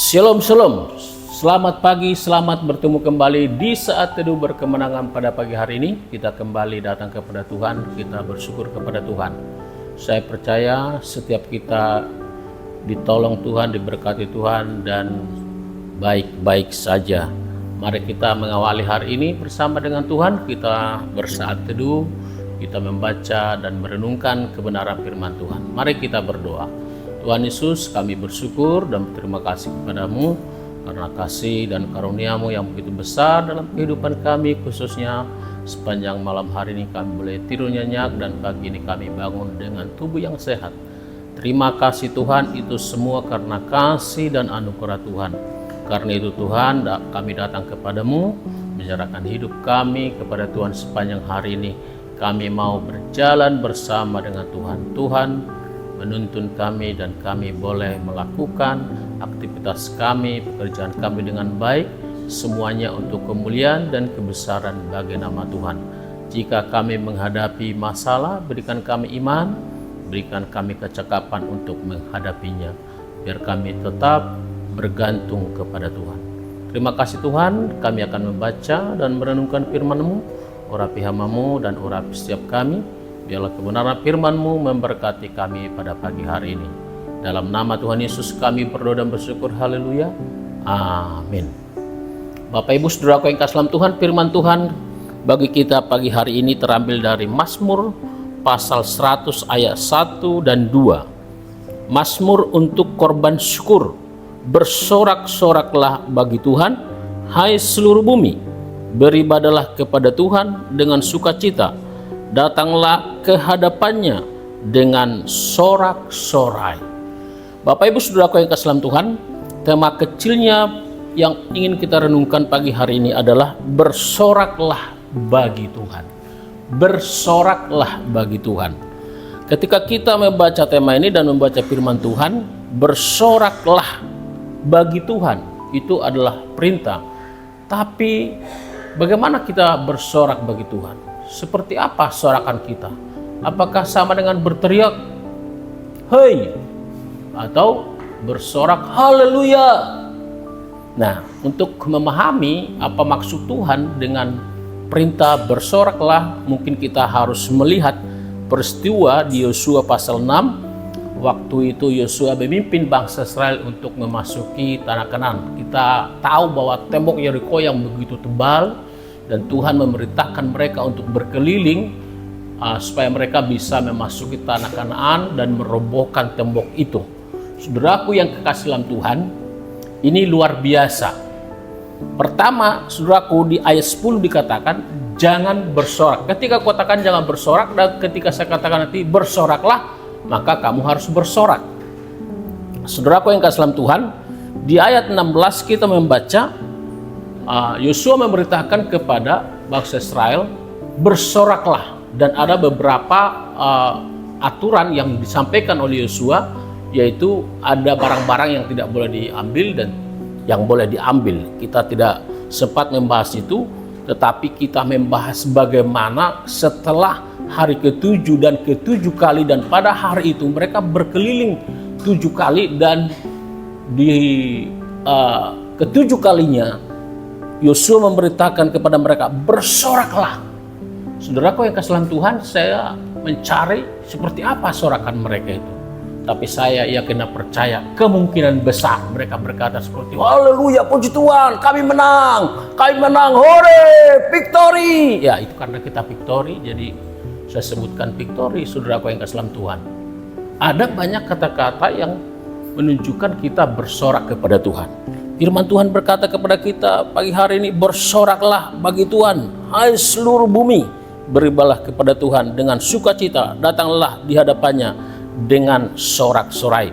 Shalom, shalom. Selamat pagi, selamat bertemu kembali di saat teduh berkemenangan pada pagi hari ini. Kita kembali datang kepada Tuhan, kita bersyukur kepada Tuhan. Saya percaya setiap kita ditolong Tuhan, diberkati Tuhan, dan baik-baik saja. Mari kita mengawali hari ini bersama dengan Tuhan. Kita bersaat teduh, kita membaca dan merenungkan kebenaran firman Tuhan. Mari kita berdoa. Tuhan Yesus, kami bersyukur dan berterima kasih kepadamu karena kasih dan karunia-Mu yang begitu besar dalam kehidupan kami, khususnya sepanjang malam hari ini kami boleh tidur nyenyak dan pagi ini kami bangun dengan tubuh yang sehat. Terima kasih Tuhan, itu semua karena kasih dan anugerah Tuhan. Karena itu Tuhan, kami datang kepadamu, menyerahkan hidup kami kepada Tuhan sepanjang hari ini. Kami mau berjalan bersama dengan Tuhan. Tuhan menuntun kami dan kami boleh melakukan aktivitas kami, pekerjaan kami dengan baik, semuanya untuk kemuliaan dan kebesaran bagi nama Tuhan. Jika kami menghadapi masalah, berikan kami iman, berikan kami kecakapan untuk menghadapinya, biar kami tetap bergantung kepada Tuhan. Terima kasih Tuhan, kami akan membaca dan merenungkan firman-Mu, urapi hamba-Mu dan urapi setiap kami. Biarlah kebenaran firman-Mu memberkati kami pada pagi hari ini. Dalam nama Tuhan Yesus kami berdoa dan bersyukur. Haleluya. Amin. Bapak Ibu Saudaraku yang kasih dalam Tuhan, firman Tuhan bagi kita pagi hari ini terambil dari Mazmur pasal 100 ayat 1 dan 2. Mazmur untuk korban syukur. Bersorak-soraklah bagi Tuhan, hai seluruh bumi. Beribadalah kepada Tuhan dengan sukacita. Datanglah ke hadapannya dengan sorak-sorai. Bapak Ibu Saudaraku yang kasih dalam Tuhan, tema kecilnya yang ingin kita renungkan pagi hari ini adalah bersoraklah bagi Tuhan. Bersoraklah bagi Tuhan. Ketika kita membaca tema ini dan membaca firman Tuhan, bersoraklah bagi Tuhan, itu adalah perintah. Tapi bagaimana kita bersorak bagi Tuhan? Seperti apa sorakan kita? Apakah sama dengan berteriak, hei, atau bersorak haleluya? Nah, untuk memahami apa maksud Tuhan dengan perintah bersoraklah, mungkin kita harus melihat peristiwa di Yosua pasal 6. Waktu itu Yosua memimpin bangsa Israel untuk memasuki tanah Kanaan. Kita tahu bahwa tembok Yeriko yang begitu tebal, dan Tuhan memerintahkan mereka untuk berkeliling supaya mereka bisa memasuki tanah Kanaan dan merobohkan tembok itu. Saudaraku yang kekasih dalam Tuhan, ini luar biasa. Pertama, saudaraku, di ayat 10 dikatakan jangan bersorak. Ketika aku katakan jangan bersorak, dan ketika saya katakan nanti bersoraklah, maka kamu harus bersorak. Saudaraku yang kekasih dalam Tuhan, di ayat 16 kita membaca Yosua memerintahkan kepada bangsa Israel bersoraklah, dan ada beberapa aturan yang disampaikan oleh Yosua, yaitu ada barang-barang yang tidak boleh diambil dan yang boleh diambil. Kita tidak sempat membahas itu, tetapi kita membahas bagaimana setelah hari ke-7 dan ke-7 kali, dan pada hari itu mereka berkeliling 7 kali, dan di ke-7 kalinya Yosua memberitakan kepada mereka bersoraklah. Saudaraku yang kasih dalam Tuhan, saya mencari seperti apa sorakan mereka itu. Tapi saya yakin dan percaya kemungkinan besar mereka berkata seperti haleluya, puji Tuhan, kami menang, hore, victory. Ya, itu karena kita victory, jadi saya sebutkan victory. Saudaraku yang kasih dalam Tuhan, ada banyak kata-kata yang menunjukkan kita bersorak kepada Tuhan. Firman Tuhan berkata kepada kita pagi hari ini, bersoraklah bagi Tuhan, hai seluruh bumi. Beribalah kepada Tuhan dengan sukacita, datanglah di hadapannya dengan sorak-sorai.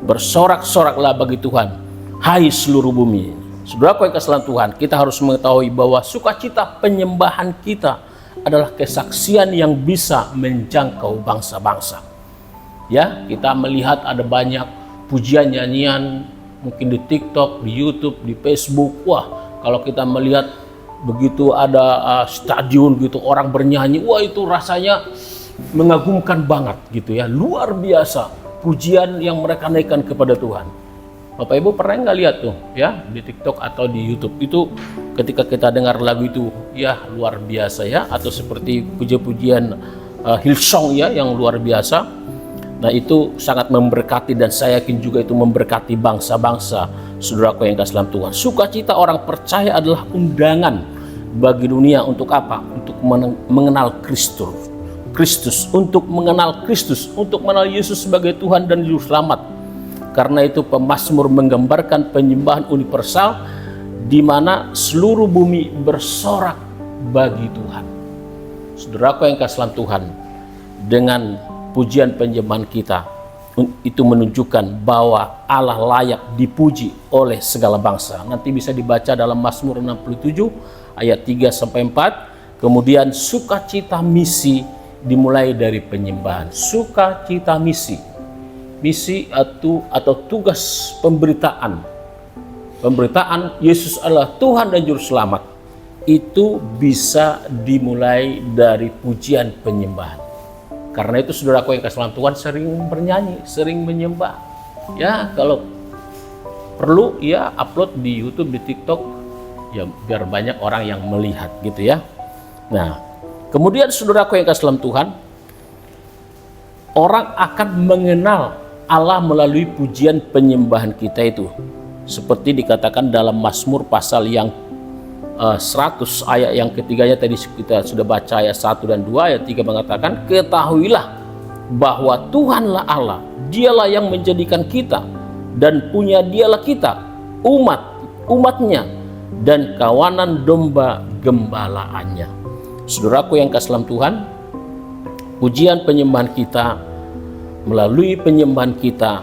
Bersorak-soraklah bagi Tuhan, hai seluruh bumi. Saudaraku yang kasih dalam Tuhan, kita harus mengetahui bahwa sukacita penyembahan kita adalah kesaksian yang bisa menjangkau bangsa-bangsa. Ya, kita melihat ada banyak pujian nyanyian, mungkin di TikTok, di YouTube, di Facebook. Wah, kalau kita melihat begitu ada stadion gitu, orang bernyanyi, wah itu rasanya mengagumkan banget gitu ya, luar biasa pujian yang mereka naikkan kepada Tuhan. Bapak Ibu pernah nggak lihat tuh ya di TikTok atau di YouTube itu ketika kita dengar lagu itu ya luar biasa ya, atau seperti puji-pujian Hillsong ya yang luar biasa. Nah itu sangat memberkati, dan saya yakin juga itu memberkati bangsa-bangsa. Saudaraku yang kasih dalam Tuhan, sukacita orang percaya adalah undangan bagi dunia untuk apa? Untuk mengenal Kristus, untuk mengenal Kristus, untuk mengenal Yesus sebagai Tuhan dan Juru Selamat. Karena itu pemazmur menggambarkan penyembahan universal di mana seluruh bumi bersorak bagi Tuhan. Saudaraku yang kasih dalam Tuhan, dengan pujian penyembahan kita itu menunjukkan bahwa Allah layak dipuji oleh segala bangsa. Nanti bisa dibaca dalam Mazmur 67 ayat 3-4. Kemudian sukacita misi dimulai dari penyembahan. Sukacita misi atau tugas pemberitaan Yesus adalah Tuhan dan Juru Selamat, itu bisa dimulai dari pujian penyembahan. Karena itu saudaraku yang kasih dalam Tuhan, sering bernyanyi, sering menyembah. Ya kalau perlu ya upload di YouTube, di TikTok, ya biar banyak orang yang melihat gitu ya. Nah kemudian saudaraku yang kasih dalam Tuhan, orang akan mengenal Allah melalui pujian penyembahan kita itu. Seperti dikatakan dalam Mazmur pasal yang 100 ayat yang ketiganya tadi kita sudah baca, ayat 1 dan 2. Ayat 3 mengatakan, ketahuilah bahwa Tuhanlah Allah, dialah yang menjadikan kita, dan punya dialah kita, umatnya, dan kawanan domba gembalaannya. Saudaraku yang kasih dalam Tuhan, pujian penyembahan kita, melalui penyembahan kita,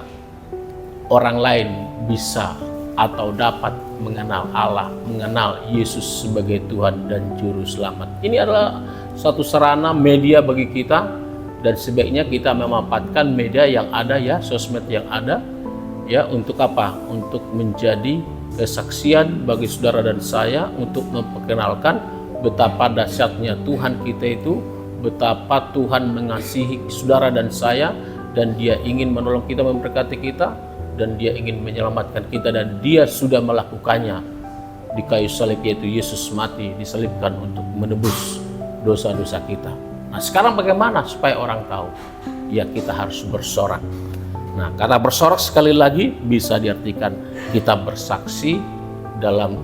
orang lain bisa atau dapat mengenal Allah, mengenal Yesus sebagai Tuhan dan Juru Selamat. Ini adalah satu sarana media bagi kita, dan sebaiknya kita memanfaatkan media yang ada ya, sosmed yang ada ya, untuk apa? Untuk menjadi kesaksian bagi saudara dan saya, untuk memperkenalkan betapa dahsyatnya Tuhan kita itu, betapa Tuhan mengasihi saudara dan saya, dan Dia ingin menolong kita, memberkati kita, dan Dia ingin menyelamatkan kita, dan Dia sudah melakukannya di kayu salib, yaitu Yesus mati, disalibkan untuk menebus dosa-dosa kita. Nah sekarang bagaimana supaya orang tahu? Ya kita harus bersorak. Nah kata bersorak sekali lagi bisa diartikan kita bersaksi dalam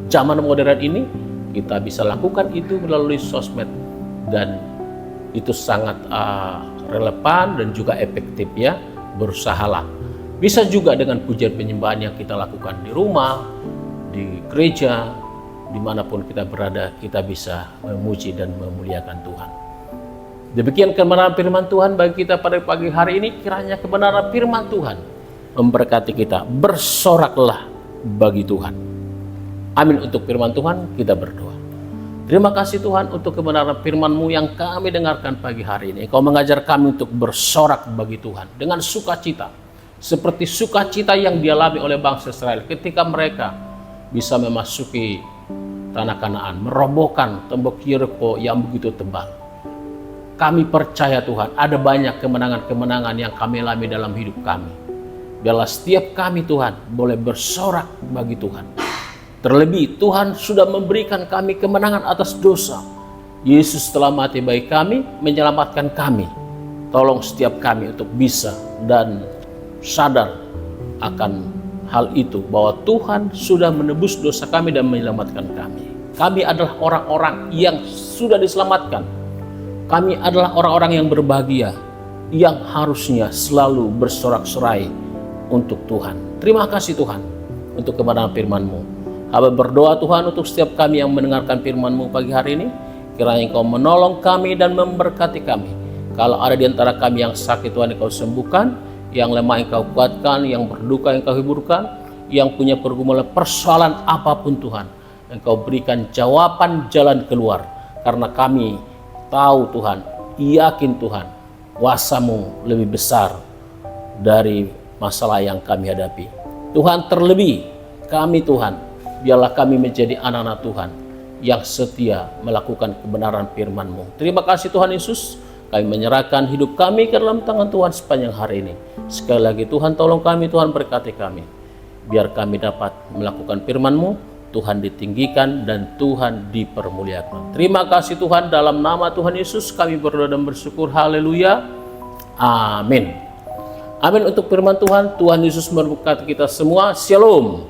zaman modern ini. Kita bisa lakukan itu melalui sosmed, dan itu sangat relevan dan juga efektif ya. Berusahalah. Bisa juga dengan pujian penyembahan yang kita lakukan di rumah, di gereja, dimanapun kita berada, kita bisa memuji dan memuliakan Tuhan. Demikian kebenaran firman Tuhan bagi kita pada pagi hari ini. Kiranya kebenaran firman Tuhan memberkati kita. Bersoraklah bagi Tuhan. Amin. Untuk firman Tuhan kita berdoa. Terima kasih Tuhan untuk kebenaran firman-Mu yang kami dengarkan pagi hari ini. Engkau mengajar kami untuk bersorak bagi Tuhan dengan sukacita, seperti sukacita yang dialami oleh bangsa Israel ketika mereka bisa memasuki tanah Kanaan, merobohkan tembok Yeriko yang begitu tebal. Kami percaya Tuhan, ada banyak kemenangan-kemenangan yang kami alami dalam hidup kami. Biarlah setiap kami Tuhan boleh bersorak bagi Tuhan. Terlebih Tuhan sudah memberikan kami kemenangan atas dosa. Yesus telah mati bagi kami, menyelamatkan kami. Tolong setiap kami untuk bisa dan sadar akan hal itu, bahwa Tuhan sudah menebus dosa kami dan menyelamatkan kami. Kami adalah orang-orang yang sudah diselamatkan. Kami adalah orang-orang yang berbahagia, yang harusnya selalu bersorak-sorai untuk Tuhan. Terima kasih Tuhan untuk kebenaran firman-Mu. Hamba berdoa Tuhan untuk setiap kami yang mendengarkan firman-Mu pagi hari ini. Kiranya Engkau menolong kami dan memberkati kami. Kalau ada di antara kami yang sakit, Tuhan Engkau sembuhkan. Yang lemah Engkau kuatkan. Yang berduka Engkau hiburkan. Yang punya pergumulan persoalan apapun Tuhan, Engkau berikan jawaban jalan keluar. Karena kami tahu Tuhan, yakin Tuhan, kuasa-Mu lebih besar dari masalah yang kami hadapi. Tuhan, terlebih kami Tuhan, biarlah kami menjadi anak-anak Tuhan yang setia melakukan kebenaran firman-Mu. Terima kasih Tuhan Yesus. Kami menyerahkan hidup kami ke dalam tangan Tuhan sepanjang hari ini. Sekali lagi Tuhan tolong kami, Tuhan berkati kami. Biar kami dapat melakukan firman-Mu, Tuhan ditinggikan dan Tuhan dipermuliakan. Terima kasih Tuhan, dalam nama Tuhan Yesus kami berdoa dan bersyukur. Haleluya. Amin. Amin untuk firman Tuhan. Tuhan Yesus memberkati kita semua. Shalom.